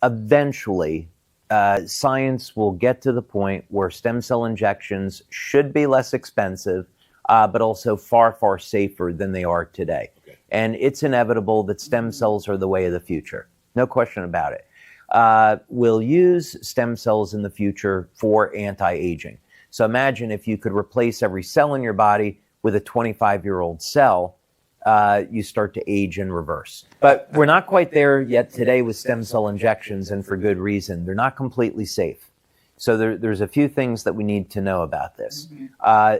eventually, science will get to the point where stem cell injections should be less expensive, but also far, far safer than they are today. Okay. And it's inevitable that stem cells are the way of the future. No question about it. We'll use stem cells in the future for anti-aging. So imagine if you could replace every cell in your body with a 25-year-old cell, you start to age in reverse. But we're not quite there yet today with stem cell injections, and for good reason. They're not completely safe. So there's a few things that we need to know about this.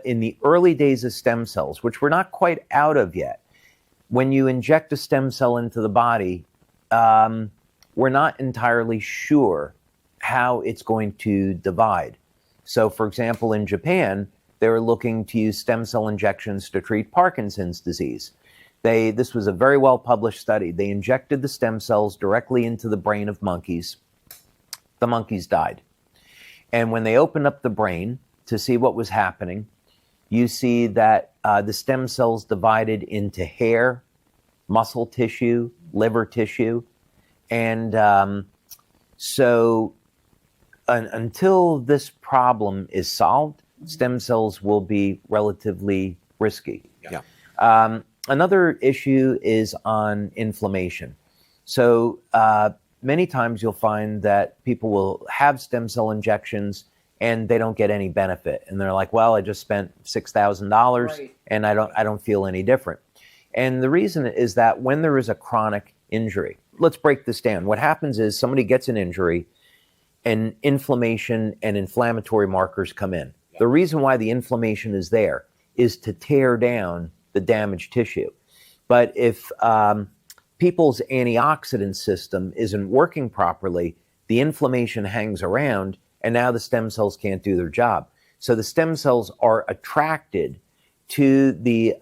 In the early days of stem cells, which we're not quite out of yet, when you inject a stem cell into the body, we're not entirely sure how it's going to divide. So, for example, in Japan, they were looking to use stem cell injections to treat Parkinson's disease. This was a very well-published study. They injected the stem cells directly into the brain of monkeys. The monkeys died. And when they opened up the brain to see what was happening, you see that the stem cells divided into hair, muscle tissue, liver tissue. And until this problem is solved, stem cells will be relatively risky. Yeah. Another issue is on inflammation. So many times you'll find that people will have stem cell injections and they don't get any benefit. And they're like, well, I just spent $6,000 and I don't feel any different. And the reason is that when there is a chronic injury, let's break this down. What happens is somebody gets an injury and inflammation and inflammatory markers come in. The reason why the inflammation is there is to tear down the damaged tissue. But if people's antioxidant system isn't working properly, the inflammation hangs around and now the stem cells can't do their job. So the stem cells are attracted to the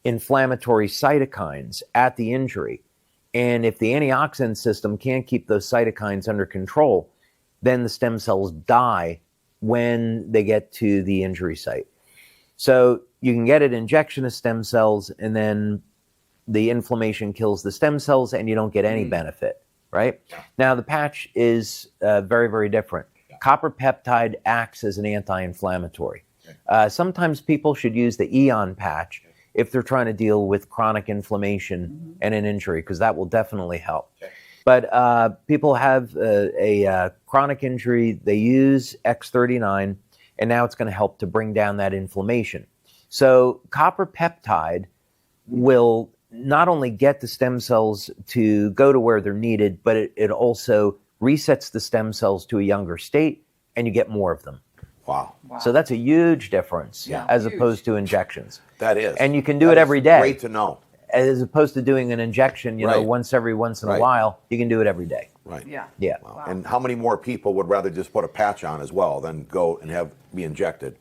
inflammatory cytokines at the injury. And if the antioxidant system can't keep those cytokines under control, then the stem cells die when they get to the injury site. So you can get an injection of stem cells and then the inflammation kills the stem cells and you don't get any benefit, right? Yeah. Now the patch is very, very different. Yeah. Copper peptide acts as an anti-inflammatory. Okay. Sometimes people should use the Eon patch if they're trying to deal with chronic inflammation and an injury, because that will definitely help. Okay. But people have a chronic injury, they use X39, and now it's going to help to bring down that inflammation. So copper peptide will not only get the stem cells to go to where they're needed, but it also resets the stem cells to a younger state, and you get more of them. Wow. So that's a huge difference as opposed to injections. That is. And you can do it every day. Great to know. As opposed to doing an injection, you know, once in a while, you can do it every day. Right. Yeah. Yeah. Wow. And how many more people would rather just put a patch on as well than go and be injected?